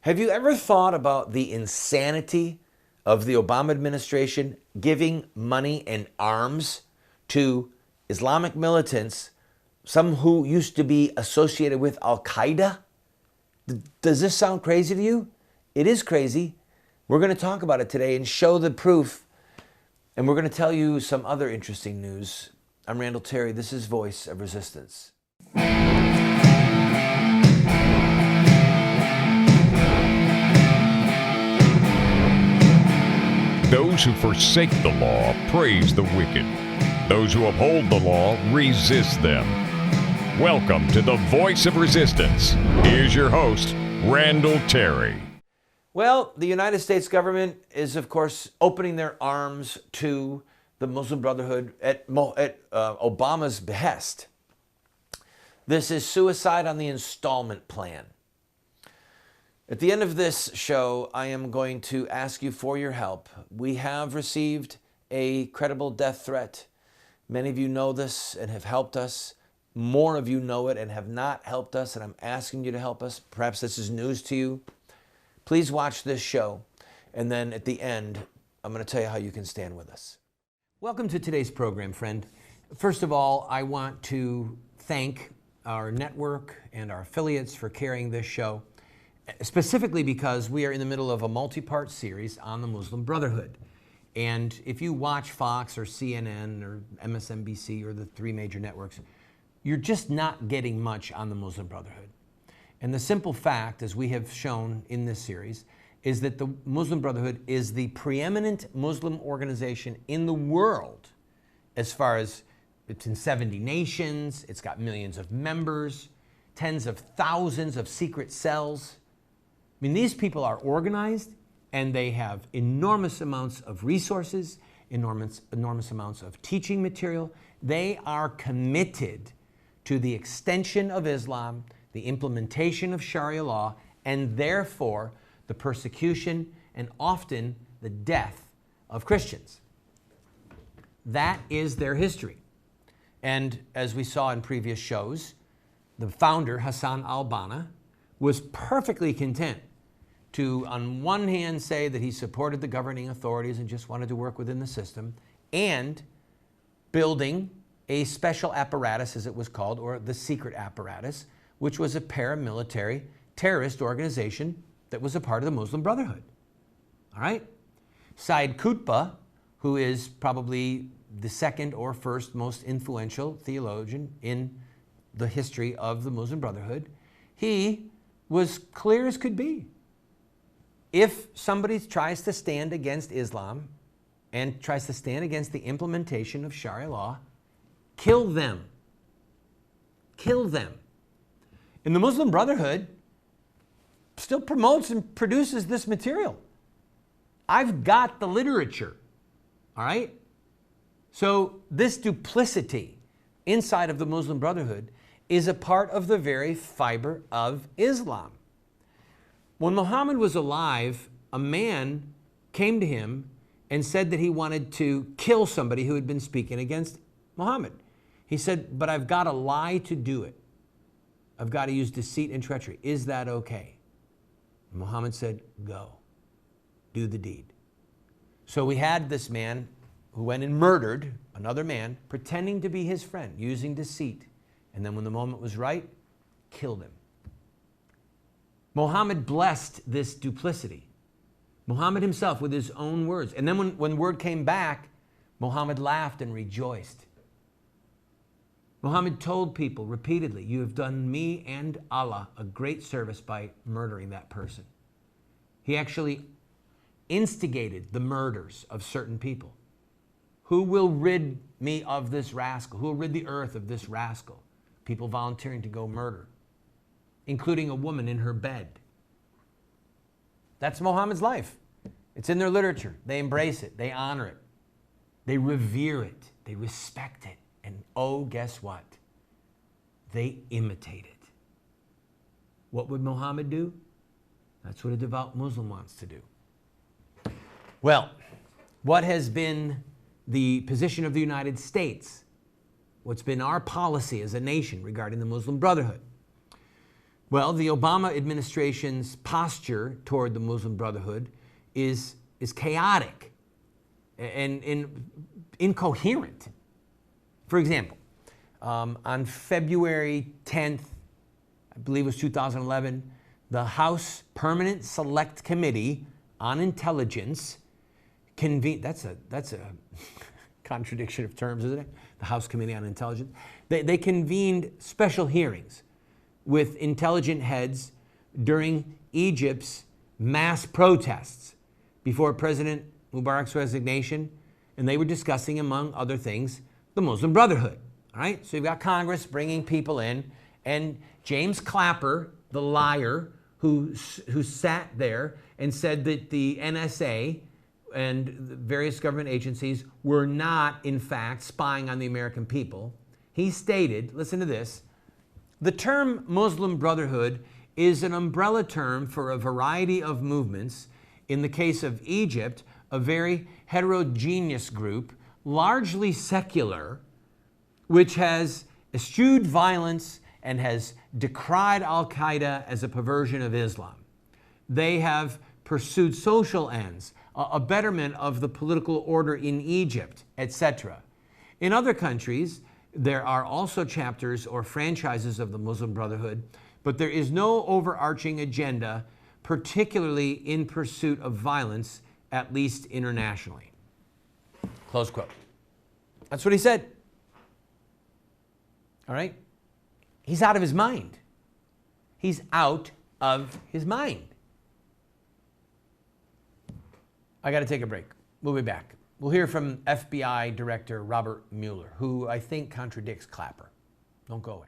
Have you ever thought about the insanity of the Obama administration giving money and arms to Islamic militants, some who used to be associated with Al-Qaeda? Does this sound crazy to you? It is crazy. We're going to talk about it today and show the proof. And we're going to tell you some other interesting news. I'm Randall Terry. This is Voice of Resistance. Those who forsake the law praise the wicked. Those who uphold the law resist them. Welcome to the Voice of Resistance. Here's your host, Randall Terry. Well, the United States government is, of course, opening their arms to the Muslim Brotherhood at Obama's behest. This is suicide on the installment plan. At the end of this show, I am going to ask you for your help. We have received a credible death threat. Many of you know this and have helped us. More of you know it and have not helped us, and I'm asking you to help us. Perhaps this is news to you. Please watch this show, and then at the end, I'm going to tell you how you can stand with us. Welcome to today's program, friend. First of all, I want to thank our network and our affiliates for carrying this show, specifically because we are in the middle of a multi-part series on the Muslim Brotherhood. And if you watch Fox or CNN or MSNBC or the three major networks, you're just not getting much on the Muslim Brotherhood. And the simple fact, as we have shown in this series, is that the Muslim Brotherhood is the preeminent Muslim organization in the world, as far as it's in 70 nations, it's got millions of members, tens of thousands of secret cells. I mean, these people are organized and they have enormous amounts of resources, enormous amounts of teaching material. They are committed to the extension of Islam, the implementation of Sharia law, and therefore the persecution and often the death of Christians. That is their history. And as we saw in previous shows, the founder, Hassan al-Banna, was perfectly content to, on one hand, say that he supported the governing authorities and just wanted to work within the system, and building a special apparatus, as it was called, or the secret apparatus, which was a paramilitary terrorist organization that was a part of the Muslim Brotherhood. All right? Sayyid Qutb, who is probably the second or first most influential theologian in the history of the Muslim Brotherhood, he was clear as could be. If somebody tries to stand against Islam and tries to stand against the implementation of Sharia law, kill them. Kill them. And the Muslim Brotherhood still promotes and produces this material. I've got the literature, all right? So this duplicity inside of the Muslim Brotherhood is a part of the very fiber of Islam. When Muhammad was alive, a man came to him and said that he wanted to kill somebody who had been speaking against Muhammad. He said, but I've got to lie to do it. I've got to use deceit and treachery. Is that okay? And Muhammad said, go, do the deed. So we had this man who went and murdered another man, pretending to be his friend, using deceit. And then when the moment was right, killed him. Muhammad blessed this duplicity. Muhammad himself with his own words. And then when word came back, Muhammad laughed and rejoiced. Muhammad told people repeatedly, you have done me and Allah a great service by murdering that person. He actually instigated the murders of certain people. Who will rid me of this rascal? Who will rid the earth of this rascal? People volunteering to go murder, including a woman in her bed. That's Muhammad's life. It's in their literature. They embrace it. They honor it. They revere it. They respect it. And oh, guess what? They imitate it. What would Muhammad do? That's what a devout Muslim wants to do. Well, what has been the position of the United States? What's been our policy as a nation regarding the Muslim Brotherhood? Well, the Obama administration's posture toward the Muslim Brotherhood is chaotic and incoherent. For example, on February 10th, I believe it was 2011, the House Permanent Select Committee on Intelligence convened. That's a contradiction of terms, isn't it? The House Committee on Intelligence. They convened special hearings with intelligent heads during Egypt's mass protests before President Mubarak's resignation, and they were discussing, among other things, the Muslim Brotherhood. All right, so you've got Congress bringing people in, and James Clapper, the liar, who sat there and said that the NSA and the various government agencies were not, in fact, spying on the American people. He stated, listen to this, the term Muslim Brotherhood is an umbrella term for a variety of movements. In the case of Egypt, a very heterogeneous group, largely secular, which has eschewed violence and has decried al-Qaeda as a perversion of Islam. They have pursued social ends, a betterment of the political order in Egypt, etc. In other countries, there are also chapters or franchises of the Muslim Brotherhood, but there is no overarching agenda, particularly in pursuit of violence, at least internationally. Close quote. That's what he said. All right? He's out of his mind. He's out of his mind. I got to take a break. We'll be back. We'll hear from FBI Director Robert Mueller, who I think contradicts Clapper. Don't go away.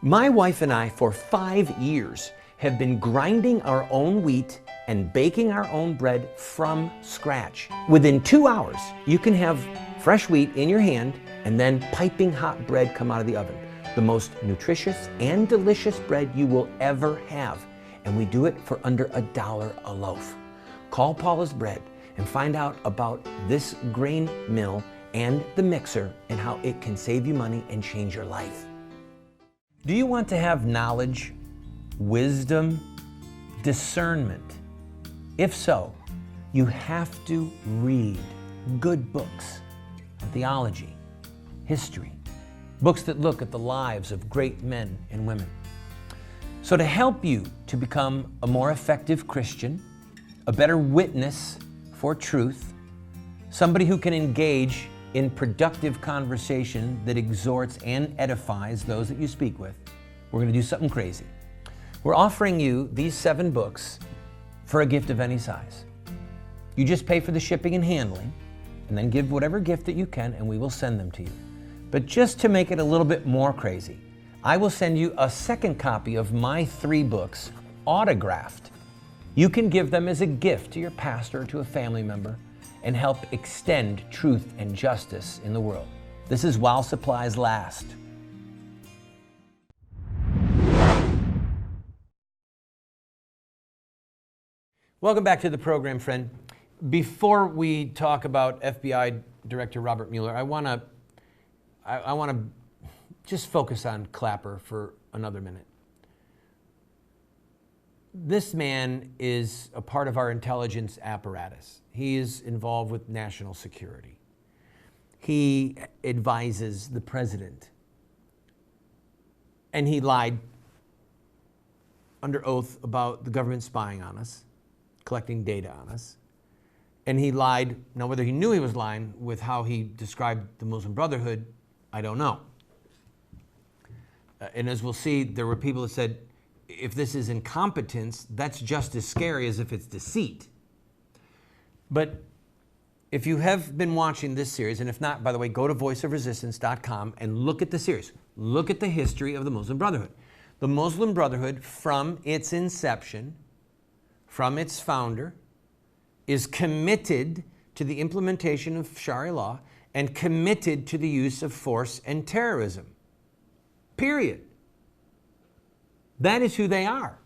My wife and I, for 5 years, have been grinding our own wheat and baking our own bread from scratch. Within 2 hours, you can have fresh wheat in your hand and then piping hot bread come out of the oven. The most nutritious and delicious bread you will ever have. And we do it for under $1 a loaf. Call Paula's Bread and find out about this grain mill and the mixer and how it can save you money and change your life. Do you want to have knowledge, wisdom, discernment? If so, you have to read good books, theology, history, books that look at the lives of great men and women. So to help you to become a more effective Christian, a better witness for truth, somebody who can engage in productive conversation that exhorts and edifies those that you speak with, we're going to do something crazy. We're offering you these 7 books for a gift of any size. You just pay for the shipping and handling, and then give whatever gift that you can, and we will send them to you. But just to make it a little bit more crazy, I will send you a second copy of my 3 books, autographed. You can give them as a gift to your pastor or to a family member and help extend truth and justice in the world. This is while supplies last. Welcome back to the program, friend. Before we talk about FBI Director Robert Mueller, I want to just focus on Clapper for another minute. This man is a part of our intelligence apparatus. He is involved with national security. He advises the president. And he lied under oath about the government spying on us, collecting data on us. And he lied, now whether he knew he was lying with how he described the Muslim Brotherhood, I don't know. And as we'll see, there were people that said, if this is incompetence, that's just as scary as if it's deceit. But if you have been watching this series, and if not, by the way, go to voiceofresistance.com and look at the series. Look at the history of the Muslim Brotherhood. The Muslim Brotherhood, from its inception, from its founder, is committed to the implementation of Sharia law and committed to the use of force and terrorism. Period. That is who they are.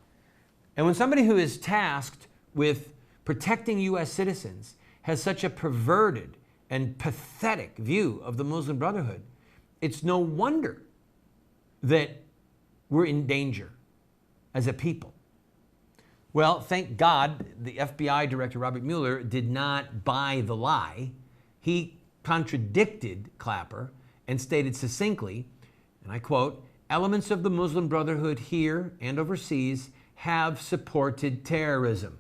And when somebody who is tasked with protecting U.S. citizens has such a perverted and pathetic view of the Muslim Brotherhood, It's no wonder that we're in danger as a people. Well, thank God the FBI Director Robert Mueller did not buy the lie. He contradicted Clapper and stated succinctly, and I quote, "Elements of the Muslim Brotherhood here and overseas have supported terrorism."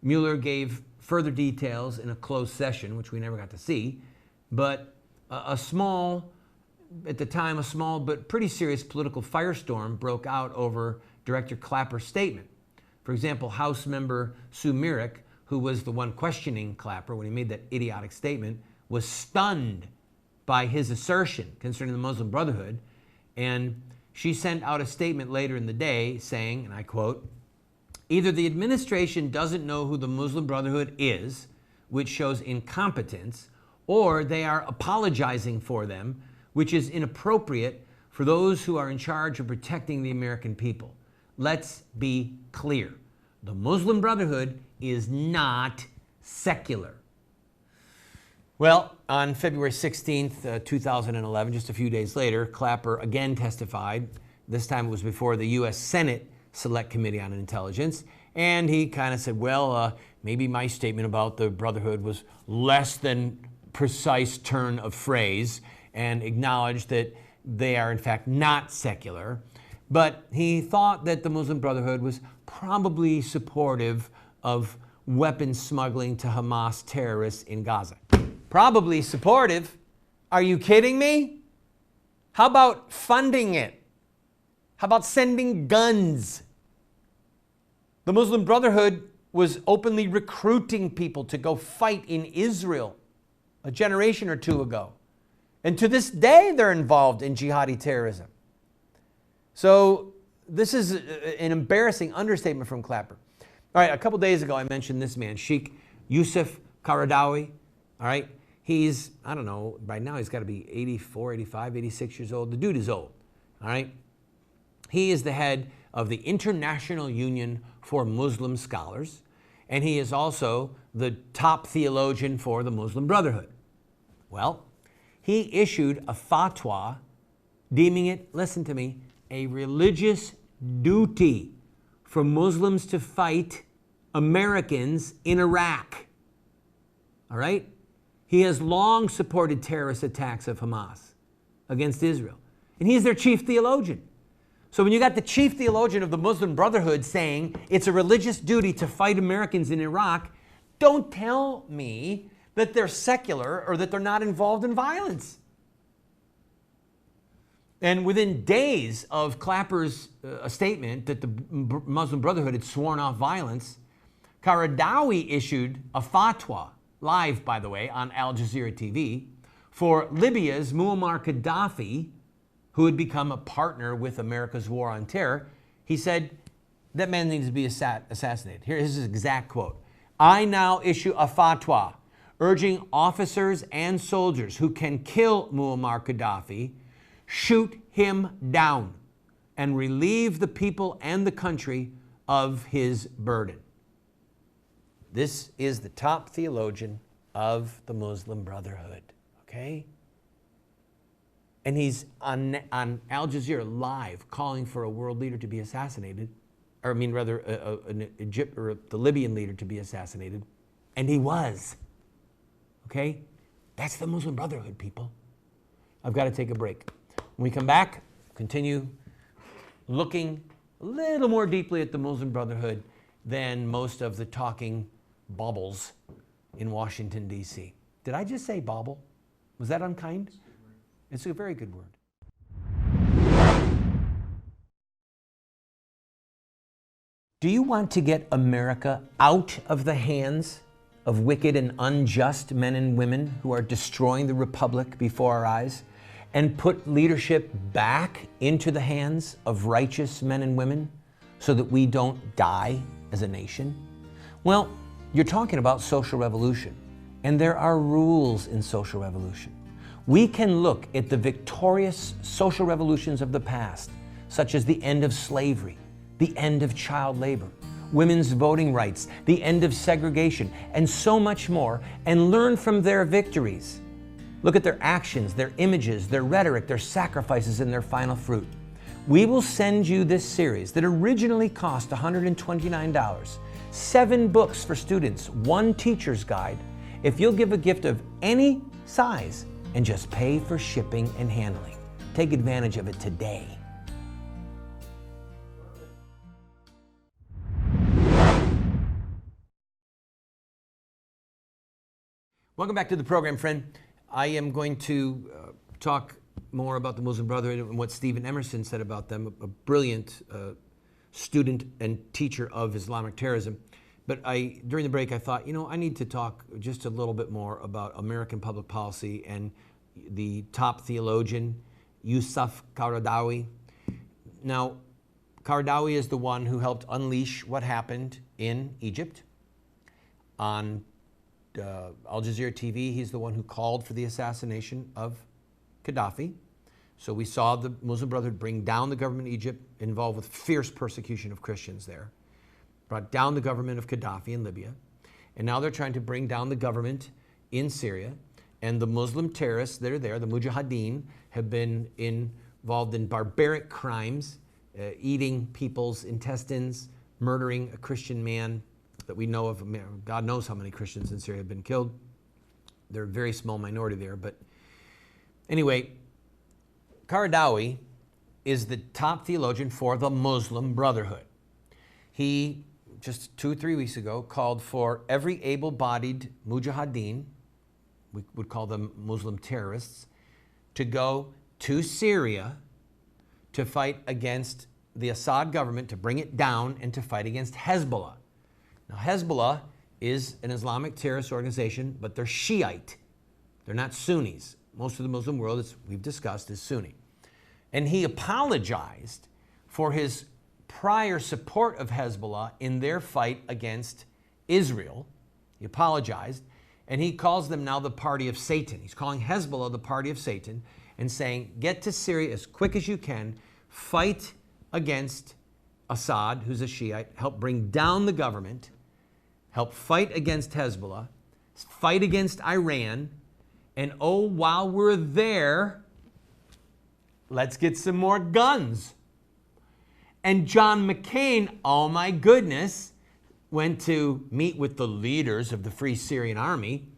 Mueller gave further details in a closed session, which we never got to see, but at the time, a small but pretty serious political firestorm broke out over Director Clapper's statement. For example, House member Sue Myrick, who was the one questioning Clapper when he made that idiotic statement, was stunned by his assertion concerning the Muslim Brotherhood, and she sent out a statement later in the day saying, and I quote, "Either the administration doesn't know who the Muslim Brotherhood is, which shows incompetence, or they are apologizing for them, which is inappropriate for those who are in charge of protecting the American people. Let's be clear. The Muslim Brotherhood is not secular." Well, on February 16th, 2011, just a few days later, Clapper again testified. This time it was before the U.S. Senate Select Committee on Intelligence. And he kind of said, well, maybe my statement about the Brotherhood was less than precise turn of phrase, and acknowledged that they are in fact not secular. But he thought that the Muslim Brotherhood was probably supportive of weapons smuggling to Hamas terrorists in Gaza. Probably supportive? Are you kidding me? How about funding it? How about sending guns? The Muslim Brotherhood was openly recruiting people to go fight in Israel a generation or two ago. And to this day, they're involved in jihadi terrorism. So this is an embarrassing understatement from Clapper. All right, a couple days ago, I mentioned this man, Sheikh Yusuf Qaradawi. All right, he's, I don't know, by now he's got to be 84, 85, 86 years old. The dude is old. All right. He is the head of the International Union for Muslim Scholars, and he is also the top theologian for the Muslim Brotherhood. Well, he issued a fatwa deeming it, listen to me, a religious duty for Muslims to fight Americans in Iraq. All right? He has long supported terrorist attacks of Hamas against Israel, and he's their chief theologian. So when you got the chief theologian of the Muslim Brotherhood saying it's a religious duty to fight Americans in Iraq, don't tell me that they're secular or that they're not involved in violence. And within days of Clapper's statement that the Muslim Brotherhood had sworn off violence, Qaradawi issued a fatwa, live by the way, on Al Jazeera TV, for Libya's Muammar Gaddafi, who had become a partner with America's war on terror. He said, that man needs to be assassinated. Here is his exact quote. "I now issue a fatwa urging officers and soldiers who can kill Muammar Gaddafi, shoot him down and relieve the people and the country of his burden." This is the top theologian of the Muslim Brotherhood, okay? And he's on Al Jazeera live calling for a world leader to be assassinated, or I mean rather the Libyan leader to be assassinated, and he was. Okay? That's the Muslim Brotherhood, people. I've got to take a break. When we come back, continue looking a little more deeply at the Muslim Brotherhood than most of the talking baubles in Washington, D.C. Did I just say bauble? Was that unkind? It's a very good word. Do you want to get America out of the hands of wicked and unjust men and women who are destroying the republic before our eyes, and put leadership back into the hands of righteous men and women so that we don't die as a nation? Well, you're talking about social revolution, and there are rules in social revolution. We can look at the victorious social revolutions of the past, such as the end of slavery, the end of child labor, women's voting rights, the end of segregation, and so much more, and learn from their victories. Look at their actions, their images, their rhetoric, their sacrifices, and their final fruit. We will send you this series that originally cost $129, 7 books for students, 1 teacher's guide, if you'll give a gift of any size and just pay for shipping and handling. Take advantage of it today. Welcome back to the program, friend. I am going to talk more about the Muslim Brotherhood and what Stephen Emerson said about them, a brilliant student and teacher of Islamic terrorism. But during the break, I thought, I need to talk just a little bit more about American public policy and the top theologian, Yusuf Qaradawi. Now, Qaradawi is the one who helped unleash what happened in Egypt. On Al Jazeera TV, he's the one who called for the assassination of Gaddafi. So we saw the Muslim Brotherhood bring down the government of Egypt, involved with fierce persecution of Christians there, brought down the government of Gaddafi in Libya, and now they're trying to bring down the government in Syria. And the Muslim terrorists that are there, the Mujahideen, have been involved in barbaric crimes, eating people's intestines, murdering a Christian man that we know of. God knows how many Christians in Syria have been killed. They're a very small minority there. But anyway, Qaradawi is the top theologian for the Muslim Brotherhood. He, just 2 or 3 weeks ago, called for every able-bodied Mujahideen, we would call them Muslim terrorists, to go to Syria to fight against the Assad government, to bring it down, and to fight against Hezbollah. Now, Hezbollah is an Islamic terrorist organization, but they're Shiite. They're not Sunnis. Most of the Muslim world, as we've discussed, is Sunni. And he apologized for his prior support of Hezbollah in their fight against Israel. He apologized, and he calls them now the party of Satan. He's calling Hezbollah the party of Satan and saying, get to Syria as quick as you can, fight against Assad, who's a Shiite, help bring down the government, help fight against Hezbollah, fight against Iran, and while we're there, let's get some more guns. And John McCain, oh my goodness, went to meet with the leaders of the Free Syrian Army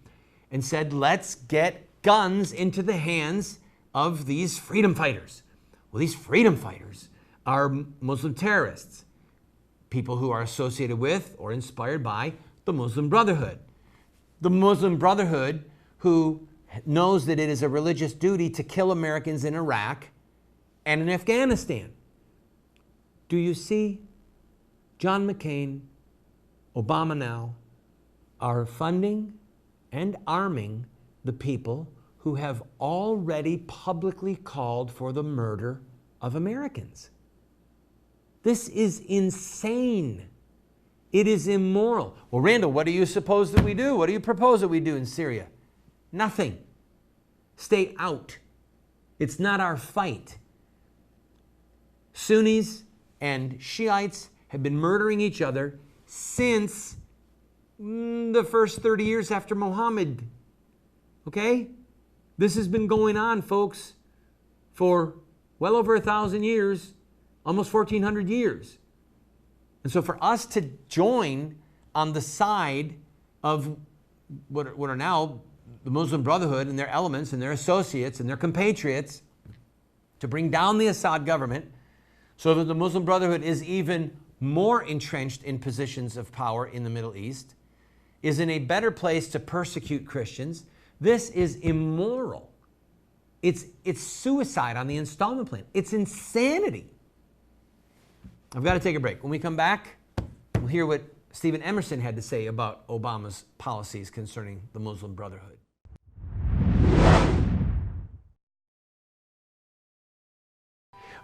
and said, let's get guns into the hands of these freedom fighters. Well, these freedom fighters are Muslim terrorists, people who are associated with or inspired by the Muslim Brotherhood. The Muslim Brotherhood who knows that it is a religious duty to kill Americans in Iraq and in Afghanistan. Do you see? John McCain, Obama now, are funding and arming the people who have already publicly called for the murder of Americans. This is insane. It is immoral. Well, Randall, what do you suppose that we do? What do you propose that we do in Syria? Nothing. Stay out. It's not our fight. Sunnis and Shiites have been murdering each other since the first 30 years after Muhammad. Okay? This has been going on, folks, for well over 1,000 years, almost 1,400 years. And so for us to join on the side of what are now the Muslim Brotherhood and their elements and their associates and their compatriots to bring down the Assad government so that the Muslim Brotherhood is even more entrenched in positions of power in the Middle East, is in a better place to persecute Christians. This is immoral. It's suicide on the installment plan. It's insanity. I've got to take a break. When we come back, we'll hear what Stephen Emerson had to say about Obama's policies concerning the Muslim Brotherhood.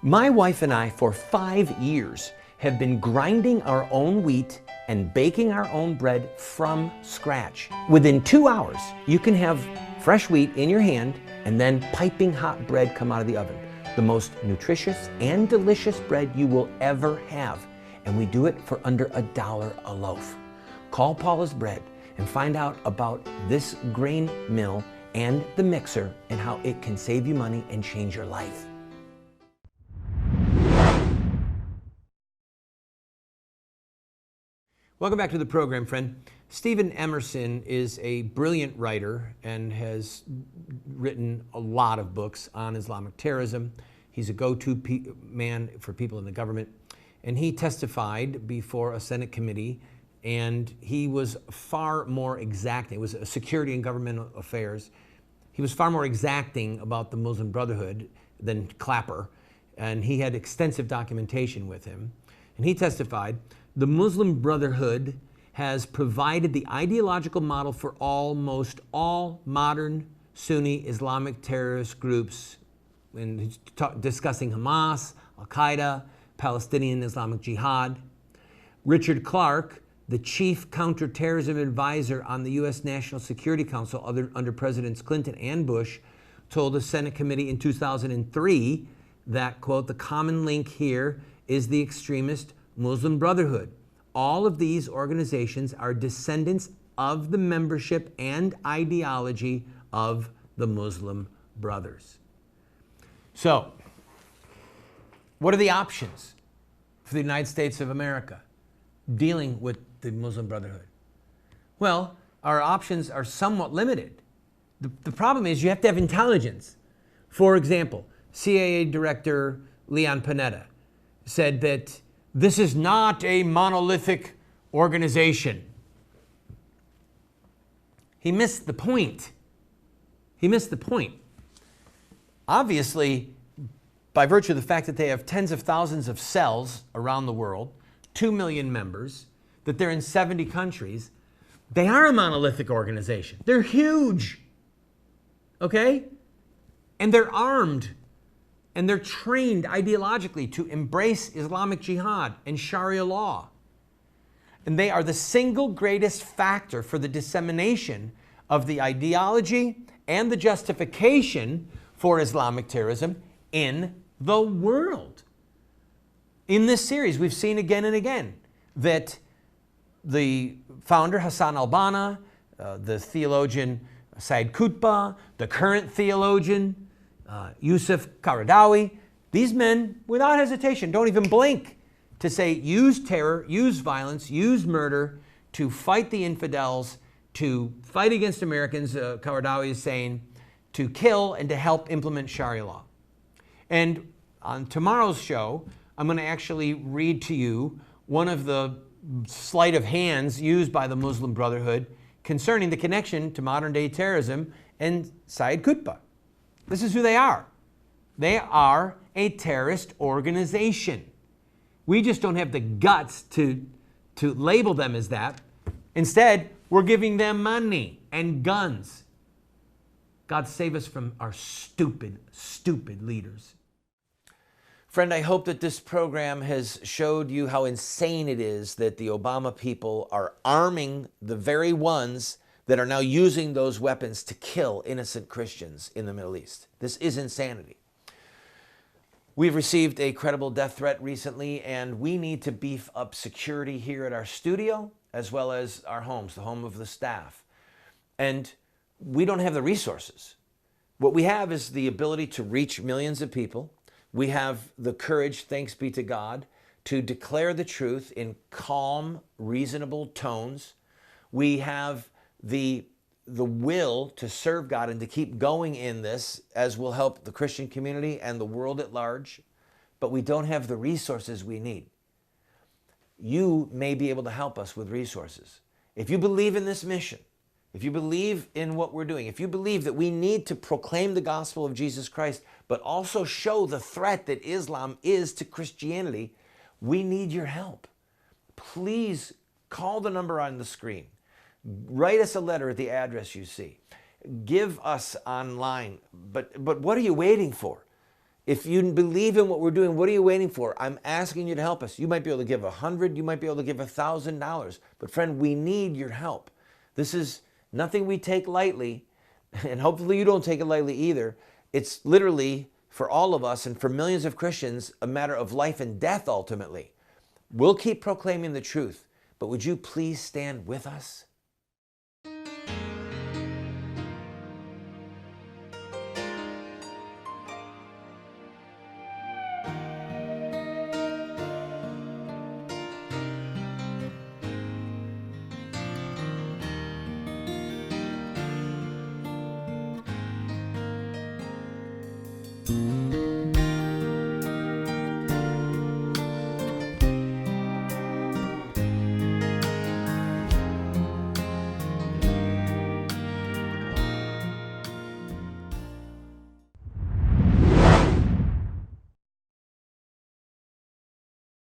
My wife and I, for 5 years, have been grinding our own wheat and baking our own bread from scratch. Within 2 hours, you can have fresh wheat in your hand and then piping hot bread come out of the oven. The most nutritious and delicious bread you will ever have. And we do it for under $1 a loaf. Call Paula's Bread and find out about this grain mill and the mixer and how it can save you money and change your life. Welcome back to the program, friend. Stephen Emerson is a brilliant writer and has written a lot of books on Islamic terrorism. He's a go-to man for people in the government. And he testified before a Senate committee, and he was far more exacting. It was a security and governmental affairs. He was far more exacting about the Muslim Brotherhood than Clapper, and he had extensive documentation with him. And he testified, the Muslim Brotherhood has provided the ideological model for almost all modern Sunni Islamic terrorist groups, when discussing Hamas, Al-Qaeda, Palestinian Islamic Jihad. Richard Clarke, the chief counterterrorism advisor on the U.S. National Security Council under Presidents Clinton and Bush, told a Senate committee in 2003 that, quote, the common link here is the extremist Muslim Brotherhood. All of these organizations are descendants of the membership and ideology of the Muslim Brothers. So, what are the options for the United States of America dealing with the Muslim Brotherhood? Well, our options are somewhat limited. The problem is you have to have intelligence. For example, CIA Director Leon Panetta said that this is not a monolithic organization. He missed the point. He missed the point. Obviously, by virtue of the fact that they have tens of thousands of cells around the world, 2 million members, that they're in 70 countries, they are a monolithic organization. They're huge, okay? And they're armed, and they're trained ideologically to embrace Islamic Jihad and Sharia law. And they are the single greatest factor for the dissemination of the ideology and the justification for Islamic terrorism in the world. In this series, we've seen again and again that the founder, Hassan al-Banna, the theologian Said Qutb, the current theologian, Yusuf Qaradawi, these men, without hesitation, don't even blink to say use terror, use violence, use murder to fight the infidels, to fight against Americans. Qaradawi is saying to kill and to help implement Sharia law. And on tomorrow's show, I'm going to actually read to you one of the sleight of hands used by the Muslim Brotherhood concerning the connection to modern-day terrorism and Said Qutb. This is who they are. They are a terrorist organization. We just don't have the guts to label them as that. Instead, we're giving them money and guns. God save us from our stupid, stupid leaders. Friend, I hope that this program has showed you how insane it is that the Obama people are arming the very ones that are now using those weapons to kill innocent Christians in the Middle East. This is insanity. We've received a credible death threat recently, and we need to beef up security here at our studio, as well as our homes, the home of the staff. And we don't have the resources. What we have is the ability to reach millions of people. We have the courage, thanks be to God, to declare the truth in calm, reasonable tones. We have the will to serve God and to keep going in this, as will help the Christian community and the world at large, but we don't have the resources we need. You may be able to help us with resources. If you believe in this mission, if you believe in what we're doing, if you believe that we need to proclaim the gospel of Jesus Christ, but also show the threat that Islam is to Christianity, we need your help. Please call the number on the screen. Write us a letter at the address you see. Give us online. But what are you waiting for? If you believe in what we're doing, what are you waiting for? I'm asking you to help us. You might be able to give $100, you might be able to give $1,000. But friend, we need your help. This is nothing we take lightly, and hopefully you don't take it lightly either. It's literally, for all of us and for millions of Christians, a matter of life and death ultimately. We'll keep proclaiming the truth, but would you please stand with us?